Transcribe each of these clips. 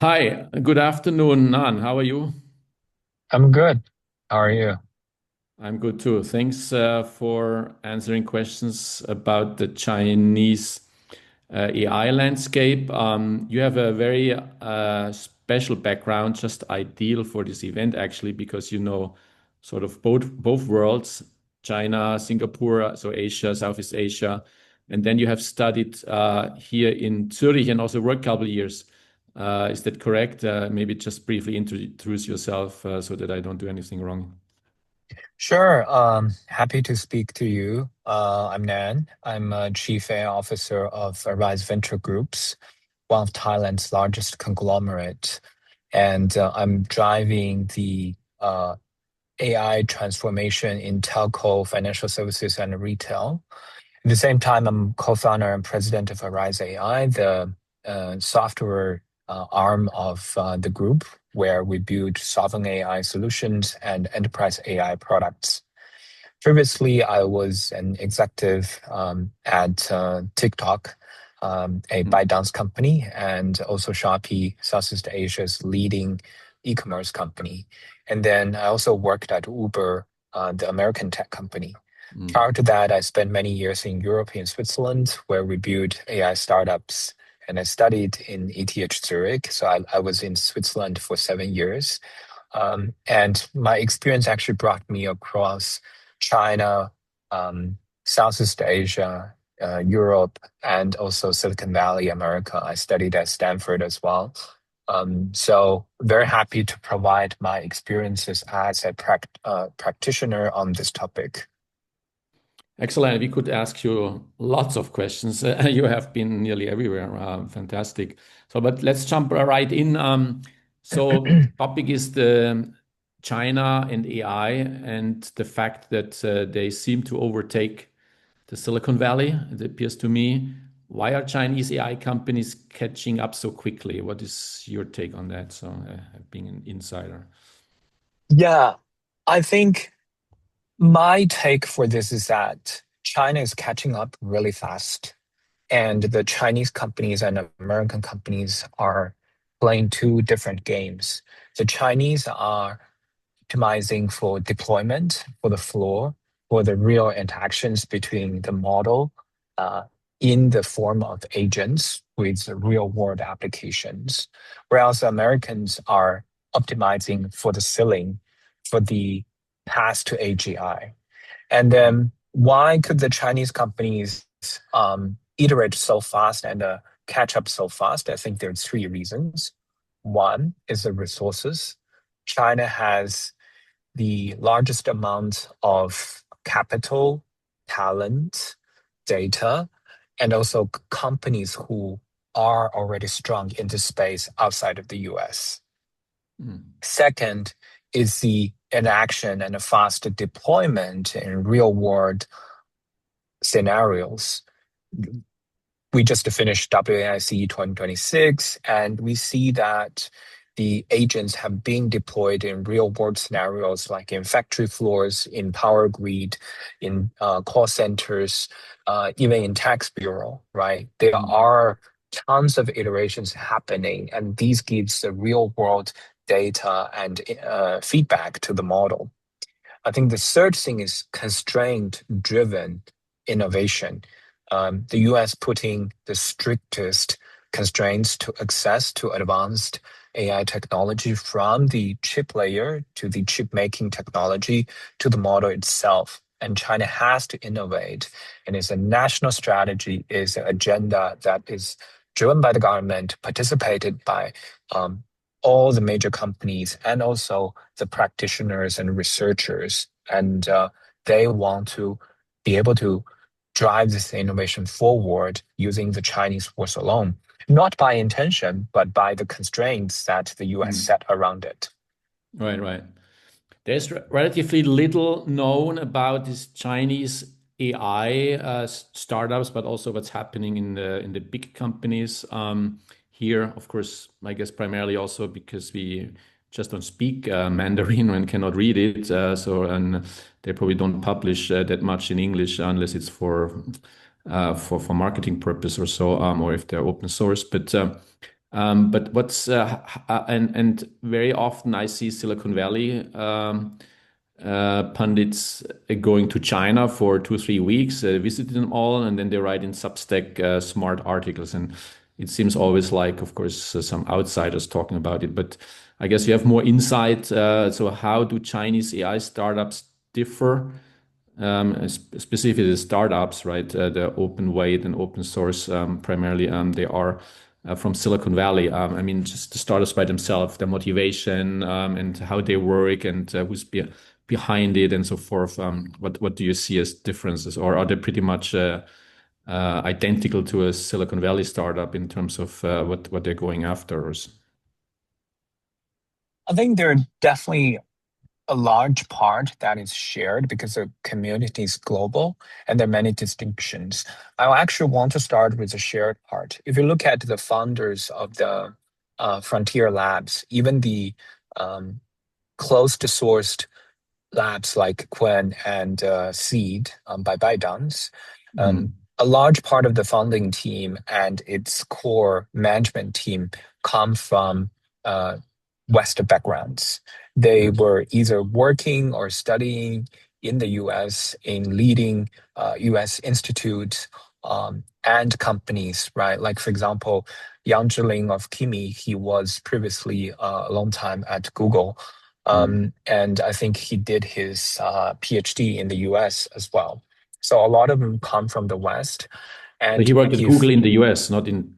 Hi, good afternoon, Nan. How are you? I'm good. How are you? I'm good too. Thanks for answering questions about the Chinese AI landscape. You have a very special background, just ideal for this event, actually, because you know sort of both worlds, China, Singapore, so Asia, Southeast Asia, and then you have studied here in Zurich and also worked a couple of years. Is that correct? Maybe just briefly introduce yourself so that I don't do anything wrong. Sure. Happy to speak to you. I'm Nan. I'm a Chief AI Officer of Arise Venture Groups, one of Thailand's largest conglomerate, and I'm driving the AI transformation in telco, financial services, and retail. At the same time, I'm co-founder and president of Arise AI, the software arm of the group, where we build sovereign AI solutions and enterprise AI products. Previously, I was an executive at TikTok, a Mm. ByteDance company, and also Shopee, Southeast Asia's leading e-commerce company. And then I also worked at Uber, the American tech company. Mm. Prior to that, I spent many years in Europe and Switzerland, where we built AI startups. And I studied in ETH Zurich. So I was in Switzerland for 7 years. And my experience actually brought me across China, Southeast Asia, Europe, and also Silicon Valley, America. I studied at Stanford as well. So very happy to provide my experiences as a practitioner on this topic. Excellent. We could ask you lots of questions. You have been nearly everywhere. Fantastic. So, but let's jump right in. So, topic is the China and AI and the fact that they seem to overtake the Silicon Valley. It appears to me. Why are Chinese AI companies catching up so quickly? What is your take on that? So, being an insider. Yeah, I think my take for this is that China is catching up really fast, and the Chinese companies and American companies are playing two different games. The Chinese are optimizing for deployment, for the floor, for the real interactions between the model uh, in the form of agents with real world applications, whereas Americans are optimizing for the ceiling, for the path to AGI. And then why could the Chinese companies iterate so fast and catch up so fast? I think there are three reasons. One is the resources. China has the largest amount of capital, talent, data, and also companies who are already strong in this space outside of the US. Mm. Second is the inaction and the fast deployment in real world scenarios. We just finished WAIC 2026, and we see that the agents have been deployed in real world scenarios like in factory floors, in power grid, in call centers, even in tax bureau, right? There Mm. are tons of iterations happening, and these gives the real world data and feedback to the model. I think the third thing is constraint driven innovation. The US putting the strictest constraints to access to advanced AI technology from the chip layer to the chip making technology to the model itself. And China has to innovate. And it's a national strategy, is an agenda that is driven by the government, participated by um, all the major companies and also the practitioners and researchers. And they want to be able to drive this innovation forward using the Chinese force alone, not by intention, but by the constraints that the US Mm. set around it. Right, right. There's relatively little known about these Chinese AI startups, but also what's happening in the big companies here. Of course, I guess primarily also because we just don't speak Mandarin and cannot read it. And they probably don't publish that much in English unless it's for marketing purpose or so, or if they're open source. But But and very often I see Silicon Valley pundits going to China for 2 3 weeks, visiting them all, and then they write in Substack smart articles. And it seems always like, of course, some outsiders talking about it. But I guess you have more insight. So how do Chinese AI startups differ? Specifically the startups, right? The open weight and open source, primarily, they are from Silicon Valley. I mean, just the startups by themselves, their motivation, and how they work, and who's behind it, and so forth. What do you see as differences, or are they pretty much identical to a Silicon Valley startup in terms of what they're going after? I think there are definitely a large part that is shared because the community is global and there are many distinctions. I actually want to start with the shared part. If you look at the founders of the Frontier Labs, even the um, closed sourced labs like Quen and Seed by ByteDance, Mm, a large part of the founding team and its core management team come from uh, West backgrounds. They yes. were either working or studying in the US in leading US institutes and companies, right? Like, for example, Yang Zhiling of Kimi, he was previously a long time at Google. Mm. And I think he did his PhD in the US as well. So a lot of them come from the West. So he And worked at Google if in the US, not in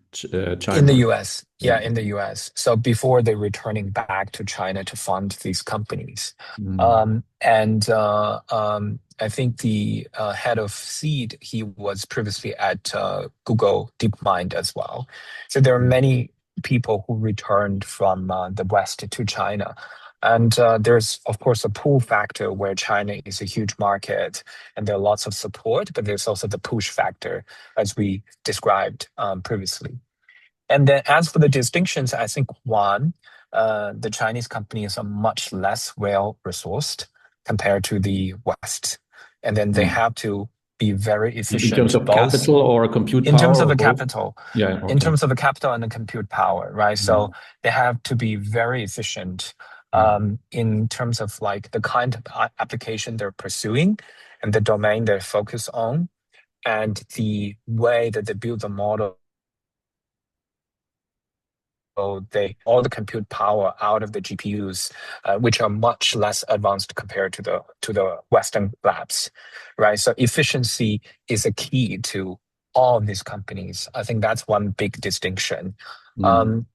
in the China. US, Yeah. yeah, in the US. So before they returning back to China to fund these companies. Mm, I think the head of Seed, he was previously at Google DeepMind as well. So there are mm, many people who returned from the West to China. And there's, of course, a pull factor where China is a huge market and there are lots of support, but there's also the push factor, as we described previously. And then as for the distinctions, I think one, the Chinese companies are much less well resourced compared to the West. And then they mm. have to be very In terms efficient, of both capital or compute in terms power of or the both? capital, Yeah, in okay. terms of the capital and the compute power, right? So Mm, they have to be very efficient mm, in terms of like the kind of application they're pursuing and the domain they're focused on and the way that they build the model. So they all the compute power out of the GPUs, which are much less advanced compared to the Western labs, right? So efficiency is a key to all of these companies. I think that's one big distinction. mm, Um,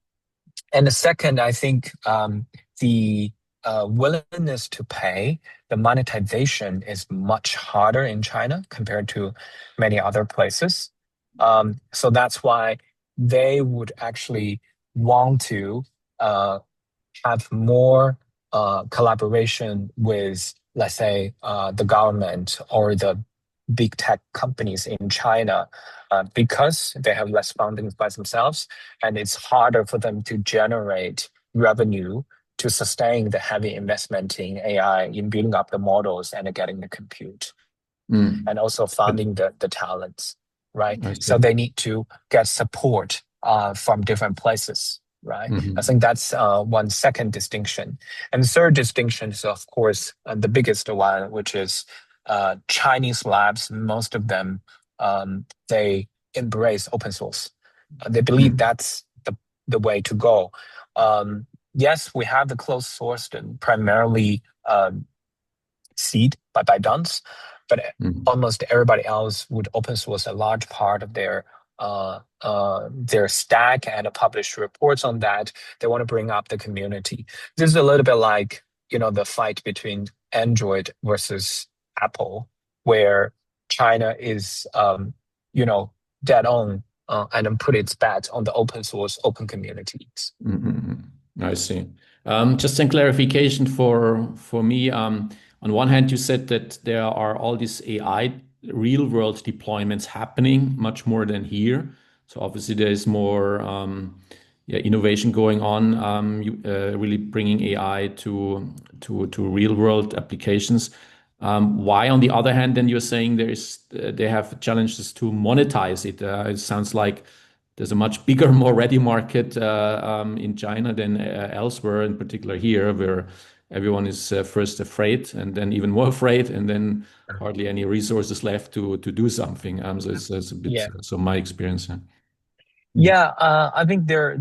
and the second, I think the willingness to pay, the monetization is much harder in China compared to many other places. So that's why they would actually want to uh, have more collaboration with, let's say, the government or the big tech companies in China because they have less funding by themselves, and it's harder for them to generate revenue to sustain the heavy investment in AI, in building up the models and getting the compute mm. and also But funding the talents, right? I So see. they need to get support from different places, right? I Mhm, think that's one second distinction. And the third distinction is, of course, the biggest one, which is Chinese labs. Most of them, they embrace open source. They believe mm, that's the way to go. Yes, we have the closed sourced and primarily Seed by ByteDance, but mm, almost everybody else would open source a large part of their stack and publish reports on that. They want to bring up the community. This is a little bit like the fight between Android versus Apple, where China is you know dead on and then put its bet on the open source, open communities. mm, mm, mm. I see. Just some clarification for me. On one hand, you said that there are all these AI real world deployments happening much more than here. So obviously there is more yeah, innovation going on, really bringing AI to real world applications. Why, on the other hand, then you're saying they have challenges to monetize it? It sounds like there's a much bigger, more ready market in China than elsewhere, in particular here, where everyone is first afraid and then even more afraid, and then hardly any resources left to do something. So it's a bit Yeah. so my experience. Yeah. Mm, Yeah, I think there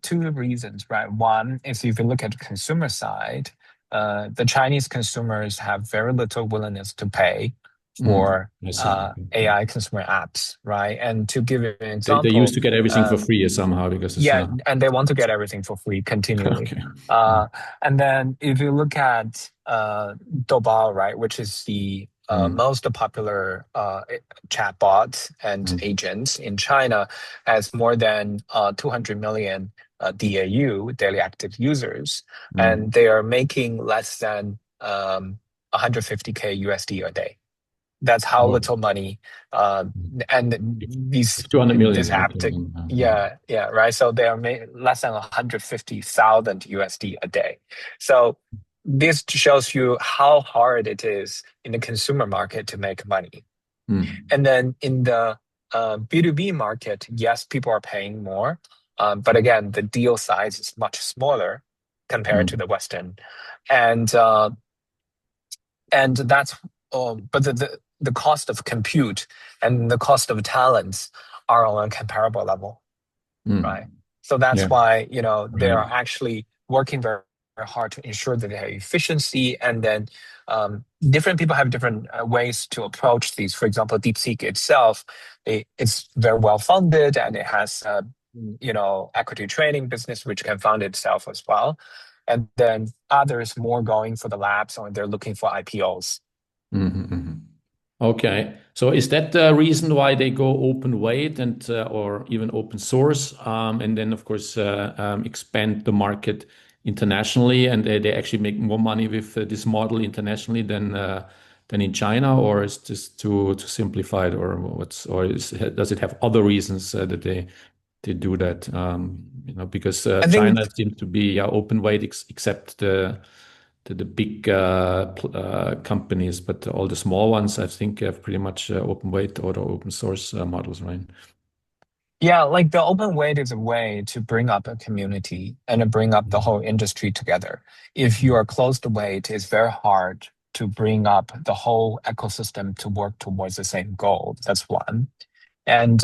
two reasons, right? One is if you look at the consumer side, the Chinese consumers have very little willingness to pay for I see. Okay. AI consumer apps, right? And to give you an They used example, to get everything for uh, free somehow because it's yeah, and they want to get everything for free continually. okay. Uh, and then if you look at Doubao, right, which is the Mm, most popular chatbot and mm, agents in China, has more than 200 million DAU, daily active users, mm. and they are making less than 150K USD a day. That's how Oh, little money uh, and these it's 200 million. this Okay. app yeah, right, so they are less than 150,000 USD a day. So this shows you how hard it is in the consumer market to make money. Mm, And then in the B2B market, yes, people are paying more, but again, the deal size is much smaller compared to mm, the Western. And that's but the cost of compute and the cost of talents are on a comparable level, right? mm. So that's Yeah. why they Right. are actually working very, very hard to ensure that they have efficiency, and then different people have different ways to approach these. For example, DeepSeek itself, it's very well funded and it has equity trading business which can fund itself as well. And then others more going for the labs or they're looking for IPOs. Mhm, mhm. Okay. So is that the reason why they go open weight and or even open source, and then of course expand the market internationally, and they actually make more money with this model internationally than in China, or is this too simplified, or does it have other reasons that they do that? Because I China think seems to be open weight except the big companies, but all the small ones, I think, have pretty much open weight or open source models, right? Yeah, like the open weight is a way to bring up a community and to bring up the whole industry together. If you are closed weight, it's very hard to bring up the whole ecosystem to work towards the same goal. That's one. And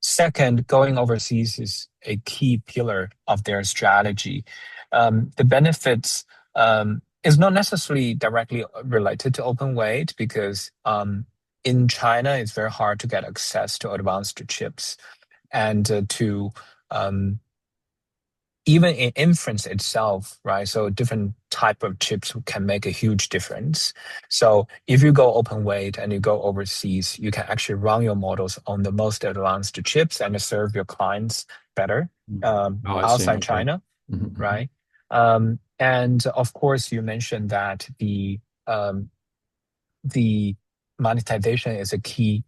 second, going overseas is a key pillar of their strategy. The benefits is not necessarily directly related to open weight because in China, it's very hard to get access to advanced chips and to um, even in inference itself, right? So different type of chips can make a huge difference. So if you go open weight and you go overseas, you can actually run your models on the most advanced chips and serve your clients better Mm. Oh, I see. outside Okay. China, Mhm, right? And of course, you mentioned that um, the monetization is a key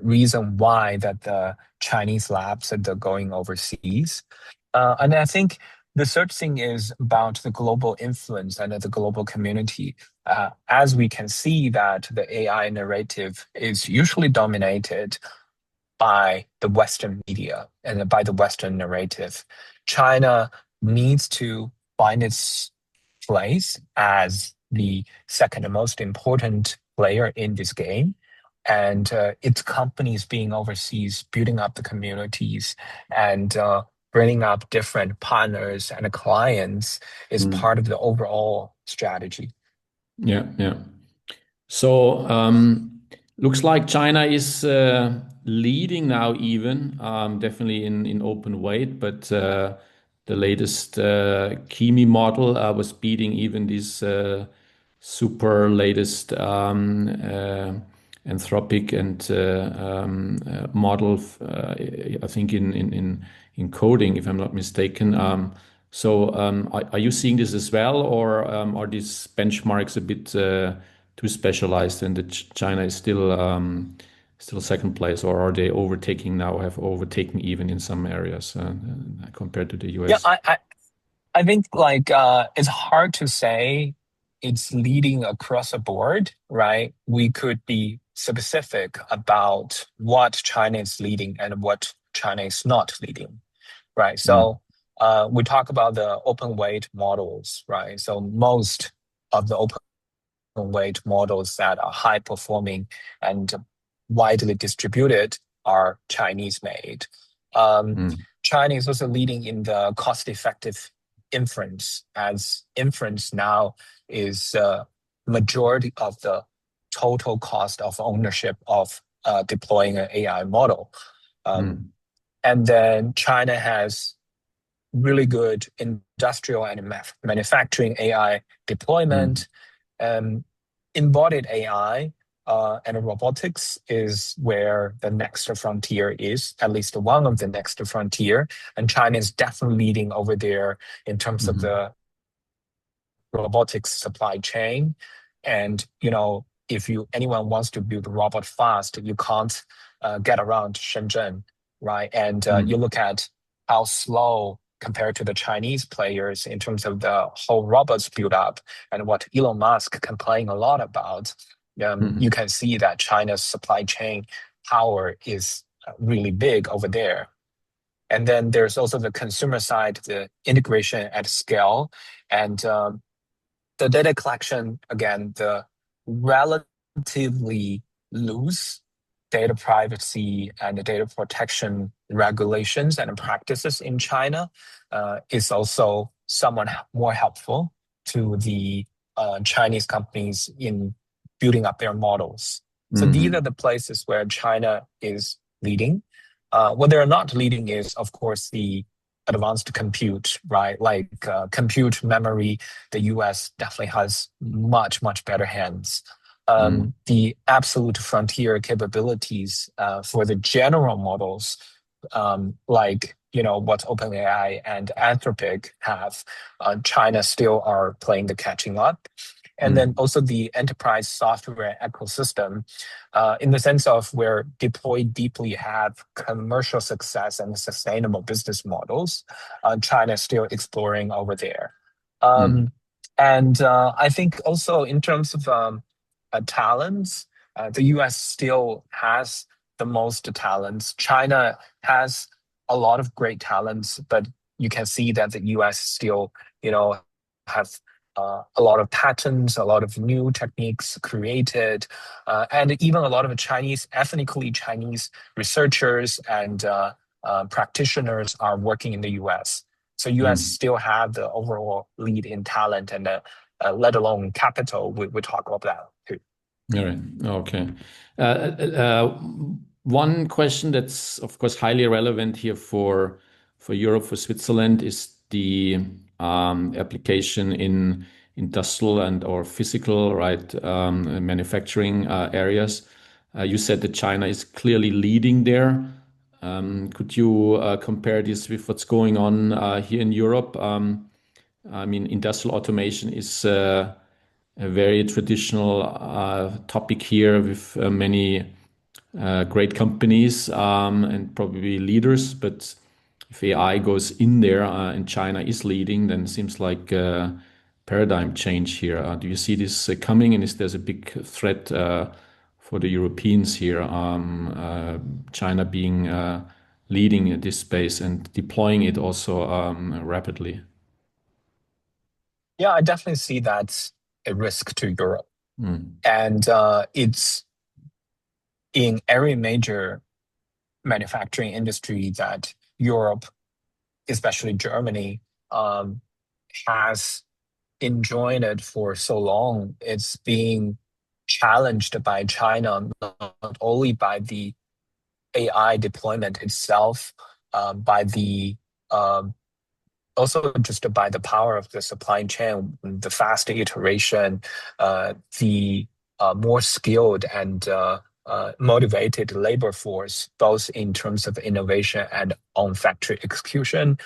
reason why that the Chinese labs are going overseas. And I think the third thing is about the global influence and the global community. As we can see that the AI narrative is usually dominated by the Western media and by the Western narrative. China needs to find its place as the second most important player in this game. And its companies being overseas, building up the communities and bringing up different partners and clients is mhm. part of the overall strategy. Yeah, yeah. So looks like China is leading now, even definitely in open weight, but the latest Kimi model was beating even this super latest Anthropic and model. I think in coding, if I'm not mistaken. Are you seeing this as well, or are these benchmarks a bit too specialized, and that China is still second place, or are they overtaking now? Have overtaken even in some areas compared to the Yeah, US? I think like it's hard to say it's leading across the board, right? We could be specific about what China is leading and what China is not leading, right? Mm, So we talk about the open weight models, right? So most of the open weight models that are high performing and widely distributed are Chinese made. Um, mm, China is also leading in the cost effective inference, as inference now is majority of the total cost of ownership of deploying an AI model. Um, mm, and then China has really good industrial and manufacturing AI mm, deployment. Um, Embodied AI and robotics is where the next frontier is, at least one of the next frontier. And China is definitely leading over there in terms of mm, the robotics supply chain. And if anyone wants to build a robot fast, you can't get around Shenzhen, right? And you mm, look at how slow compared to the Chinese players in terms of the whole robots build up and what Elon Musk complained a lot about. You mm, can see that China's supply chain power is really big over there. And then there's also the consumer side, the integration at scale, and the data collection, again, the relatively loose data privacy and data protection regulations and practices in China is also somewhat more helpful to the Chinese companies in building up their models. So these are mm, the places where China is leading. What they're not leading is, of course, the advanced compute, right? Like compute memory, the US definitely has much, much better hands. mm, The absolute frontier capabilities for the general models, like what OpenAI and Anthropic have, China still are playing the catching up. And then mm, also the enterprise software ecosystem, in the sense of where deployed deeply have commercial success and sustainable business models. China is still exploring over there. mm, Um, and I think also in terms of talents, the US still has the most talents. China has a lot of great talents, but you can see that the US still, have a lot of patents, a lot of new techniques created, and even a lot of ethnically Chinese researchers and practitioners are working in the US. So US mm. still have the overall lead in talent and let alone capital. We talk about that too. All right. Okay. Uh, One question that's of course highly relevant here for Europe, for Switzerland, is the application in industrial and or physical, right, manufacturing areas. You said that China is clearly leading there. Could you compare this with what's going on here in Europe? I mean, industrial automation is a very traditional topic here with many great companies and probably leaders. But if AI goes in there and China is leading, then it seems like a paradigm change here. Do you see this coming? And is there a big threat for the Europeans here? China being leading in this space and deploying it also rapidly. Yeah, I definitely see that's a risk to Europe. Mm, And it's in every major manufacturing industry that Europe, especially Germany, um, has enjoyed it for so long. It's being challenged by China, not only by the AI deployment itself, by the um, also just by the power of the supply chain, the faster iteration, the more skilled and motivated labor force, both in terms of innovation and on factory execution,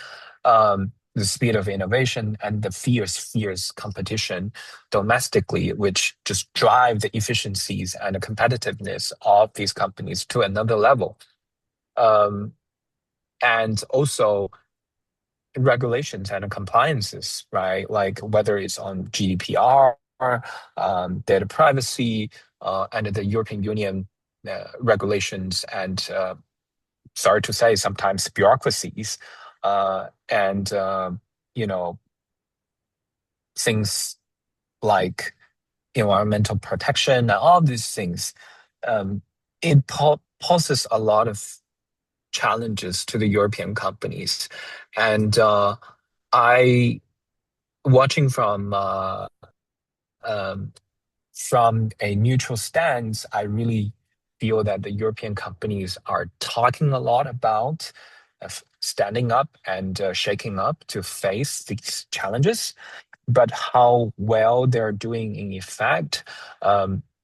the speed of innovation and the fierce competition domestically, which just drive the efficiencies and the competitiveness of these companies to another level. Um, and also regulations and compliances, right? Like whether it's on GDPR, data privacy, and the European Union regulations and sorry to say, sometimes bureaucracies, and you know, things like environmental protection and all these things, um, it poses a lot of challenges to the European companies. And I, watching um, from a neutral stance, I really feel that the European companies are talking a lot about standing up and shaking up to face these challenges. But how well they're doing in effect,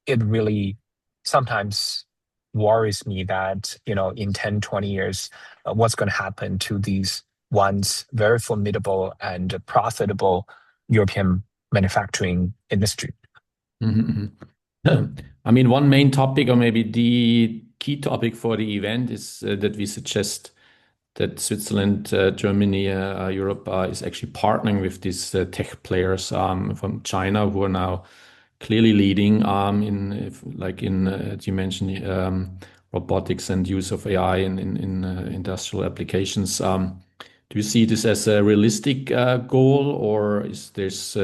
it really sometimes worries me that, in 10, 20 years, what's going to happen to these once very formidable and profitable European manufacturing industry. Mhm, mhm. I mean, one main topic, or maybe the key topic for the event, is that we suggest that Switzerland, Germany, Europe is actually partnering with these tech players from China who are now clearly leading like in as you mentioned, robotics and use of AI in industrial applications. Do you see this as a realistic goal, or is this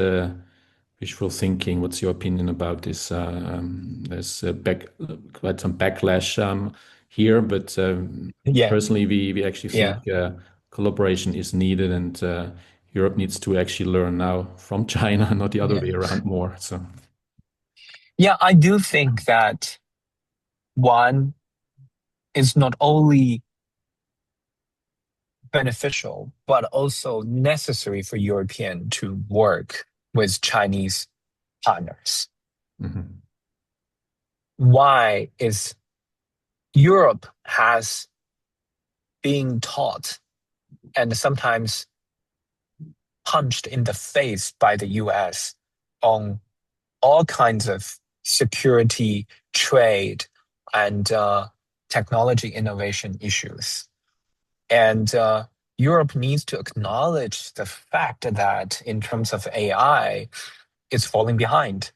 wishful thinking? What's your opinion about this? There's quite some backlash here, but Yeah, personally, we actually yeah, think collaboration is needed, and Europe needs to actually learn now from China, not the other way yeah. around more. So, Yeah, I do think that one is not only beneficial, but also necessary for European to work with Chinese partners. mhm, Why is Europe has been taught and sometimes punched in the face by the US on all kinds of security, trade, and technology innovation issues. And Europe needs to acknowledge the fact that in terms of AI, it's falling behind.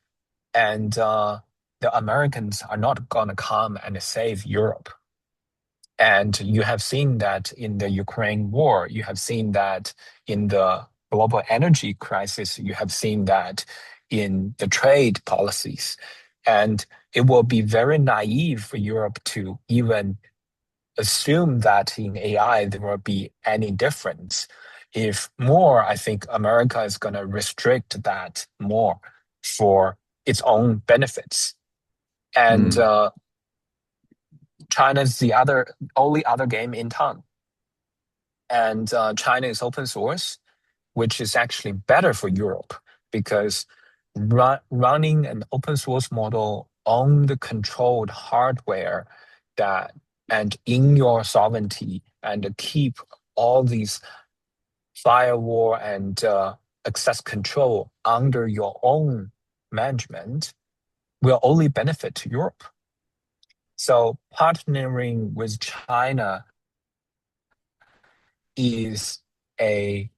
And the Americans are not going to come and save Europe. And you have seen that in the Ukraine war. You have seen that in the global energy crisis. You have seen that in the trade policies. And it will be very naive for Europe to even assume that in AI there will be any difference. If more, I think America is going to restrict that more for its own benefits. And mm, China's the other only other game in town. And China is open source, which is actually better for Europe because running an open source model on the controlled hardware that and in your sovereignty and keep all these firewall and access control under your own management will only benefit Europe. So partnering with China is a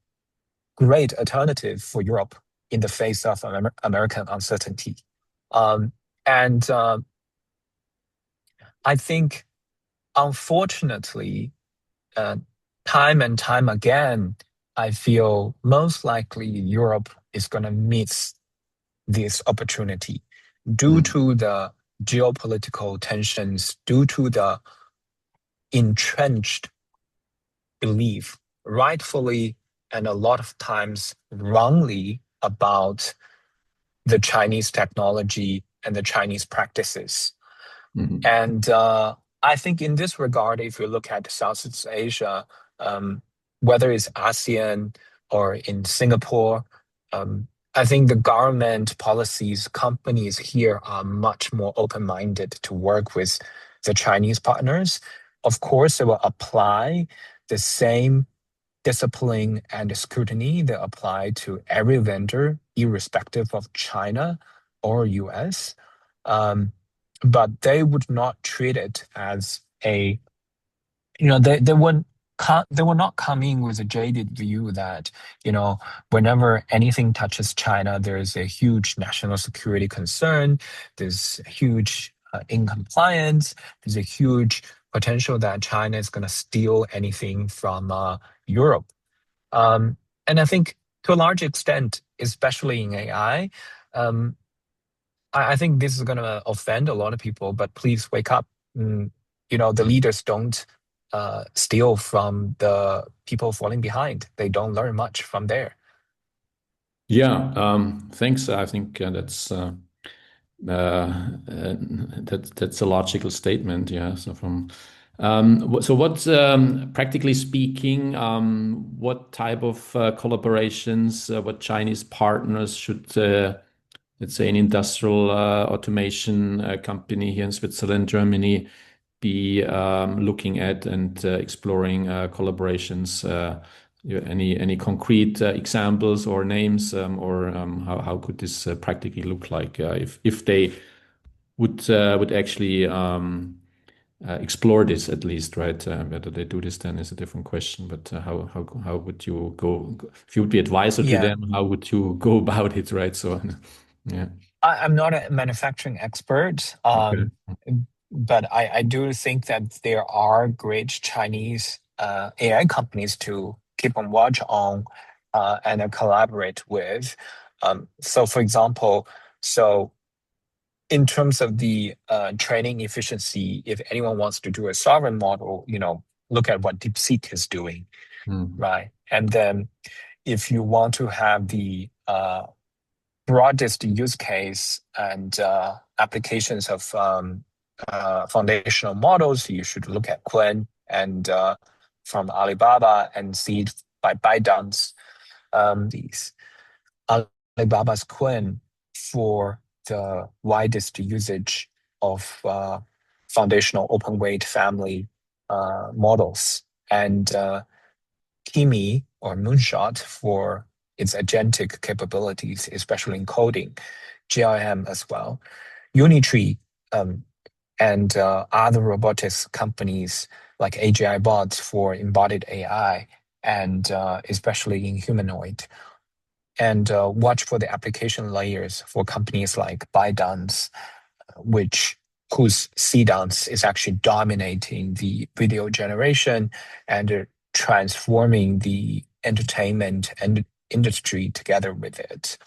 great alternative for Europe in the face of American uncertainty. Um, and I think, unfortunately, uh, time and time again, I feel most likely Europe is going to miss this opportunity due mm, to the geopolitical tensions, due to the entrenched belief, rightfully and a lot of times wrongly, about the Chinese technology and the Chinese practices. mhm, And I think in this regard, if you look at Southeast Asia, um, whether it's ASEAN or in Singapore, um, I think the government policies, companies here are much more open-minded to work with the Chinese partners. Of course, they will apply the same discipline and scrutiny that apply to every vendor, irrespective of China or US. Um, but they would not treat it as a, they will not come in with a jaded view that, whenever anything touches China, there's a huge national security concern, there's a huge incompliance, there's a huge potential that China is going to steal anything from Europe. Um, and I think to a large extent, especially in AI, um, I think this is going to offend a lot of people, but please wake up. Mm, the leaders don't steal from the people falling behind. They don't learn much from there. Yeah, thanks. I think that's a logical statement. Yeah. So what practically speaking, what type of collaborations, what Chinese partners should let's say an industrial automation company here in Switzerland, Germany, be looking at and exploring collaborations? Any concrete examples or names, or how could this practically look like if they would actually explore this at least, right? Whether they do this then is a different question. But how would you go if you would be advisor to Yeah, them? How would you go about it, right? So, yeah. I'm not a manufacturing expert, Okay. but I do think that there are great Chinese AI companies to keep on watch on and collaborate with. So, for example, so in terms of the training efficiency, if anyone wants to do a sovereign model, look at what DeepSeek is doing, Mm. right? And then if you want to have the broadest use case and applications of foundational models, you should look at Qwen and from Alibaba and Seed by ByteDance. These Alibaba's Qwen for the widest usage of foundational open weight family models, and Kimi or Moonshot for its agentic capabilities, especially in coding, GLM as well. Unitree and other robotics companies like AGI Bots for embodied AI and especially in humanoid. And watch for the application layers for companies like ByteDance, which whose CDance is actually dominating the video generation and transforming the entertainment and industry together with it.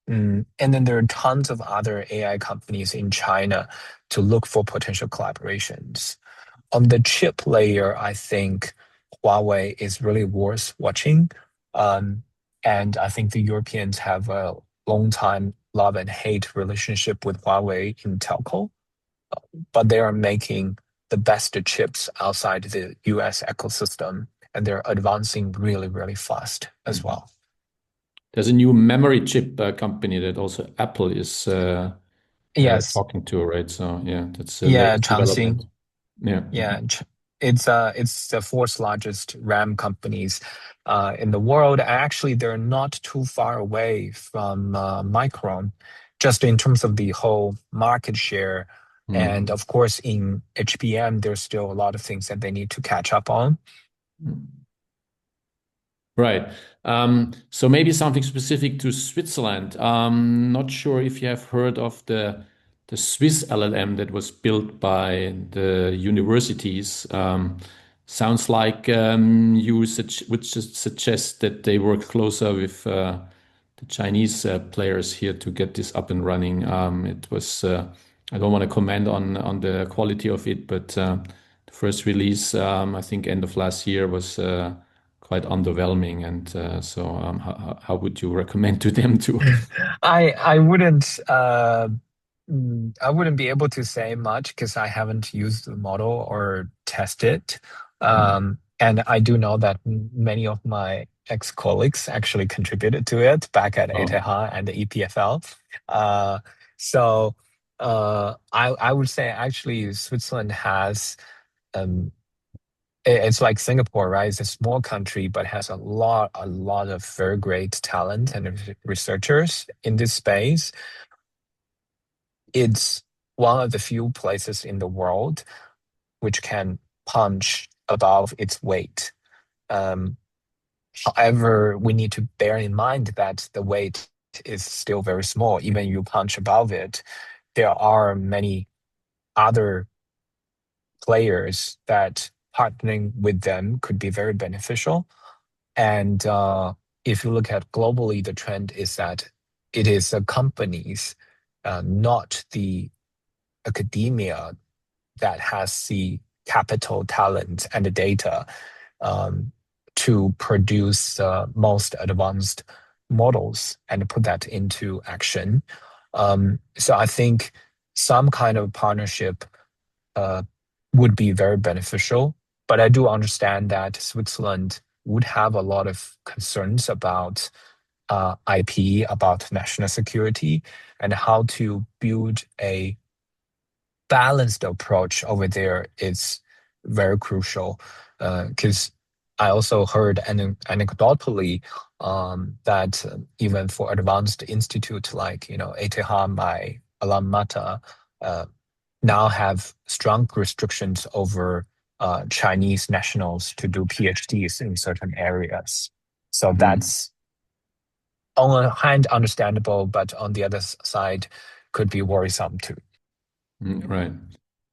And then there are tons of other AI companies in China to look for potential collaborations. On the chip layer, I think Huawei is really worth watching. Um, and I think the Europeans have a long time love and hate relationship with Huawei in telco, but they are making the best chips outside the US ecosystem, and they're advancing really, really fast as Mhm. well. There's a new memory chip company that also Apple is Yes, talking to, right? So yeah, that's the yeah, latest Changxing. development. Yeah. Yeah, it's the fourth largest RAM companies in the world. Actually, they're not too far away from Micron, just in terms of the whole market share. And Mhm. of course, in HBM, there's still a lot of things that they need to catch up on. Right. So maybe something specific to Switzerland. Not sure if you have heard of the Swiss LLM that was built by the universities. Sounds like you would just suggest that they work closer with the Chinese players here to get this up and running. It was I don't want to comment on the quality of it, but the first release, I think end of last year was quite underwhelming. And so, how would you recommend to them to? I wouldn't I wouldn't be able to say much because I haven't used the model or tested. And I do know that many of my ex-colleagues actually contributed to it back at ETH Oh, and the EPFL. Uh, so I would say actually Switzerland has um, it's like Singapore, right? It's a small country, but has a lot of very great talent and researchers in this space. It's one of the few places in the world which can punch above its weight. Um, However, we need to bear in mind that the weight is still very small. Even you punch above it, there are many other players that partnering with them could be very beneficial. And if you look at globally, the trend is that it is the companies, not the academia, that has the capital, talent, and the data um, to produce most advanced models and put that into action. So I think some kind of partnership uh, would be very beneficial. But I do understand that Switzerland would have a lot of concerns about IP, about national security, and how to build a balanced approach over there is very crucial. Because I also heard anecdotally that even for advanced institute like ETH by Alam Mata uh, now have strong restrictions over Chinese nationals to do PhDs in certain areas. So Mm. that's on one hand understandable, but on the other side could be worrisome too. Right.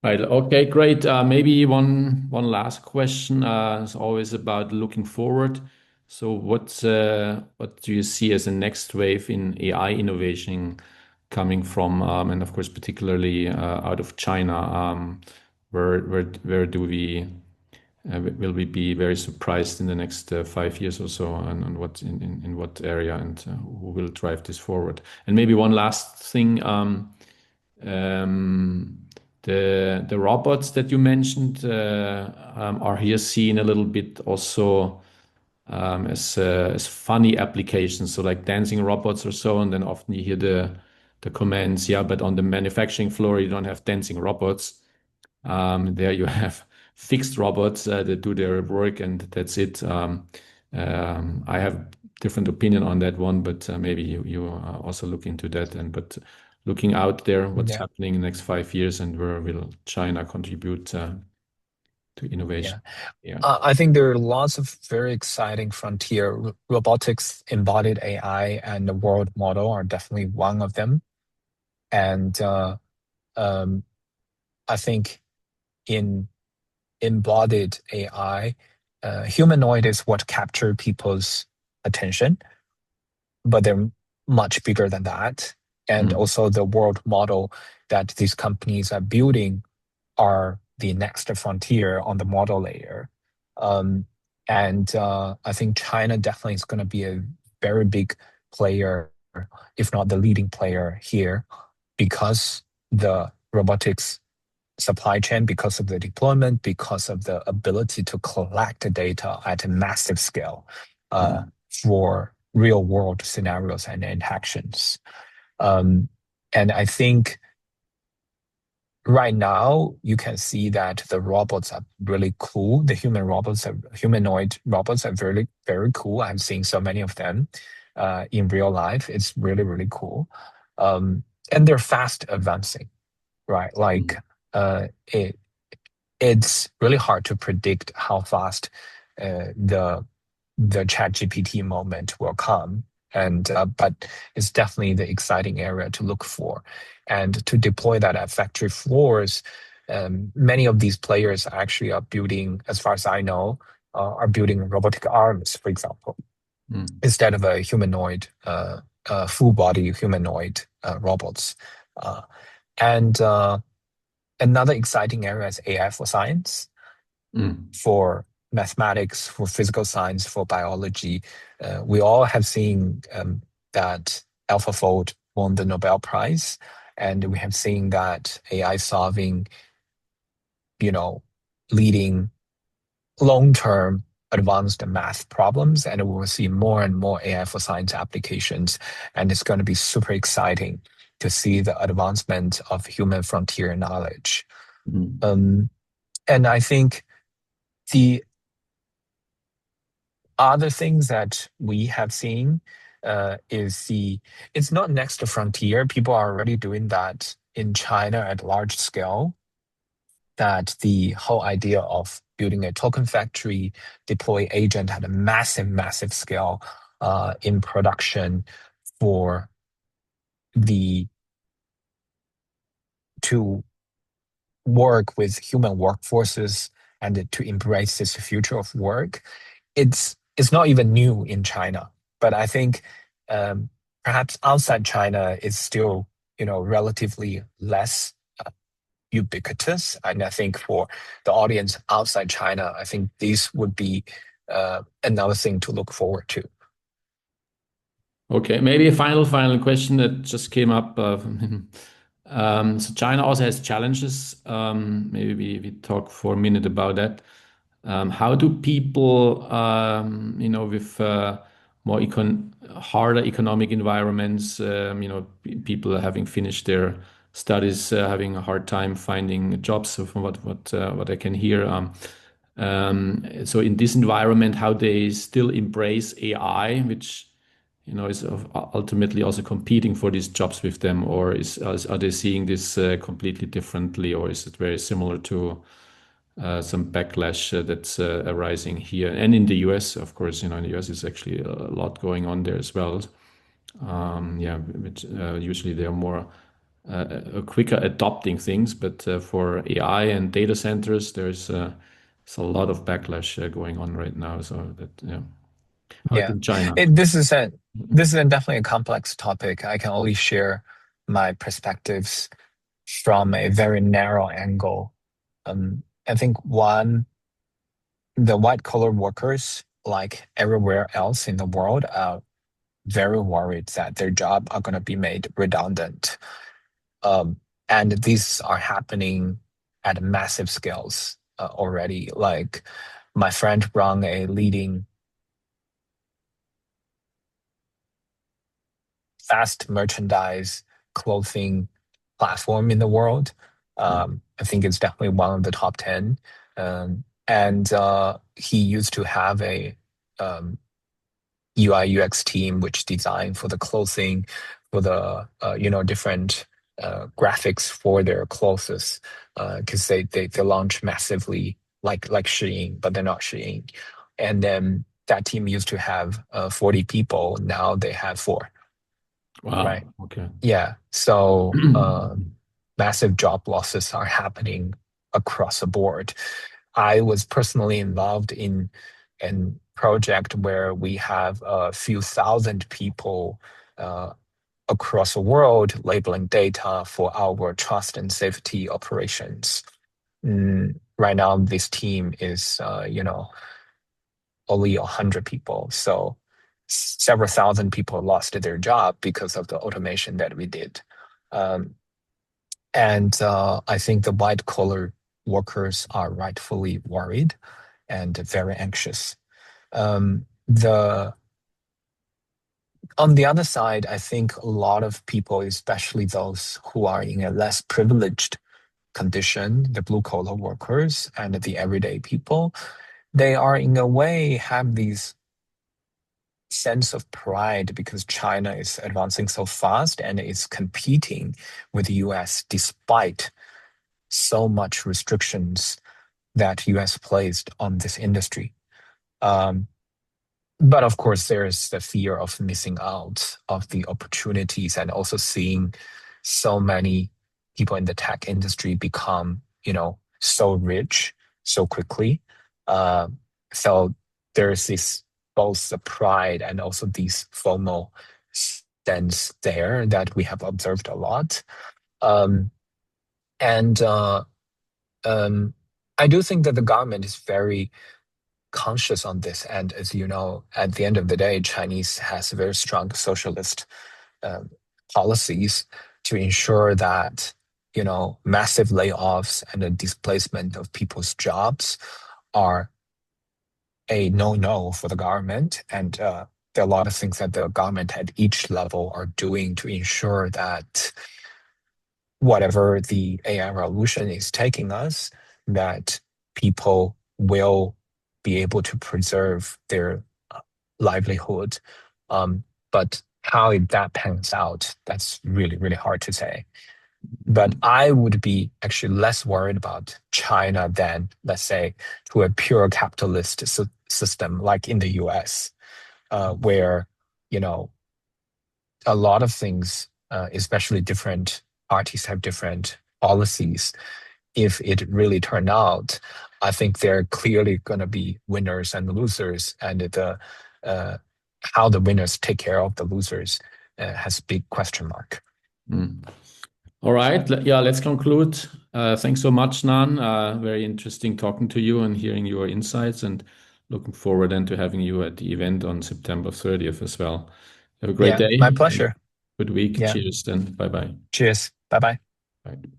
Right. Okay, great. Maybe one last question. It's always about looking forward. So what do you see as the next wave in AI innovation coming from, and of course, particularly out of China? Where do we will we be very surprised in the next 5 years or so, and what in what area, and who will drive this forward? And maybe one last thing. Um, the robots that you mentioned are here seen a little bit also as funny applications, so like dancing robots or so, and then often you hear the comments, yeah, but on the manufacturing floor you don't have dancing robots. There you have fixed robots that do their work, and that's it. I have different opinion on that one, but maybe you also look into that. And but looking out there, what's Yeah, happening in the next 5 years, and where will China contribute to yeah. innovation? Yeah. I think there are lots of very exciting frontier. Robotics, embodied AI, and the world model are definitely one of them. And um, I think in embodied AI, humanoid is what capture people's attention, but they're much bigger than that. And Mm, also the world model that these companies are building are the next frontier on the model layer. Um, and I think China definitely is going to be a very big player, if not the leading player here, because the robotics supply chain, because of the deployment, because of the ability to collect the data at a massive scale mm, for real world scenarios and interactions. Um, and I think right now you can see that the robots are really cool. The humanoid robots are very, very cool. I'm seeing so many of them in real life. It's really, really cool. And they're fast advancing, right? Like mm, it's really hard to predict how fast the chat GPT moment will come. And but it's definitely the exciting area to look for. And to deploy that at factory floors, many of these players actually are building, as far as I know, are building robotic arms, for example, mm, instead of a humanoid, full body humanoid robots. Uh, and Another exciting area is AI for science, mm, for mathematics, for physical science, for biology. We all have seen that AlphaFold won the Nobel Prize, and we have seen that AI solving, you know, leading long-term advanced math problems, and we will see more and more AI for science applications, and it's going to be super exciting to see the advancement of human frontier knowledge. mm, Um, and I think the other things that we have seen is it's not next frontier. People are already doing that in China at large scale. That the whole idea of building a token factory, deploy agent at a massive, massive scale in production for the to work with human workforces and to embrace this future of work, it's not even new in China. But I think um, perhaps outside China is still, relatively less ubiquitous. And I think for the audience outside China, I think this would be another thing to look forward to. Okay, maybe a final question that just came up. So China also has challenges. Maybe we talk for a minute about that. How do people, with more harder economic environments, people having finished their studies, having a hard time finding jobs, so from what I can hear. So in this environment, how they still embrace AI, which is ultimately also competing for these jobs with them, or are they seeing this completely differently, or is it very similar to some backlash that's arising here and in the US? Of course, in the US is actually a lot going on there as well. Yeah, which, usually they're more quicker adopting things, but for AI and data centers, there's a lot of backlash going on right now. So that, yeah, how it Yeah, in China? it, this is definitely a complex topic. I can only share my perspectives from a very narrow angle. I think one, the white collar workers, like everywhere else in the world, are very worried that their job are going to be made redundant. Um, and these are happening at massive scales already. Like my friend run a leading fast merchandise clothing platform in the world. I think it's definitely one of the top 10. And he used to have a um, UI UX team which designed for the clothing, for the different graphics for their clothes, because they launch massively like Shein, but they're not Shein. And then that team used to have 40 people. Now they have four, right? Wow. Okay. Yeah. So massive job losses are happening across the board. I was personally involved in a project where we have a few thousand people uh, across the world labeling data for our trust and safety operations. Right now, this team is, only 100 people. So several thousand people lost their job because of the automation that we did. Um, and I think the white collar workers are rightfully worried and very anxious. The On the other side, I think a lot of people, especially those who are in a less privileged condition, the blue collar workers and the everyday people, they are in a way have these sense of pride because China is advancing so fast and is competing with the US despite so much restrictions that US placed on this industry. Um, but of course, there is the fear of missing out of the opportunities and also seeing so many people in the tech industry become, so rich so quickly. Uh, so there's this both the pride and also these FOMO sense there that we have observed a lot. Um, and um, I do think that the government is very conscious on this. And as you know, at the end of the day, Chinese has very strong socialist um, policies to ensure that massive layoffs and the displacement of people's jobs are a no-no for the government. And there are a lot of things that the government at each level are doing to ensure that whatever the AI revolution is taking us, that people will be able to preserve their livelihood. But how that pans out, that's really, really hard to say. But I would be actually less worried about China than, let's say, to a pure capitalist system like in the US, where, you know, a lot of things, especially different parties have different policies if it really turned out, I think there are clearly going to be winners and losers, and uh, how the winners take care of the losers has big question mark. Mm. All right. Yeah, let's conclude. Thanks so much, Nan. Very interesting talking to you and hearing your insights, and looking forward then to having you at the event on September 30th as well. Have a great Yeah, my day and pleasure. good week. Yeah. Cheers then. Bye-bye. Cheers. Bye bye. Bye.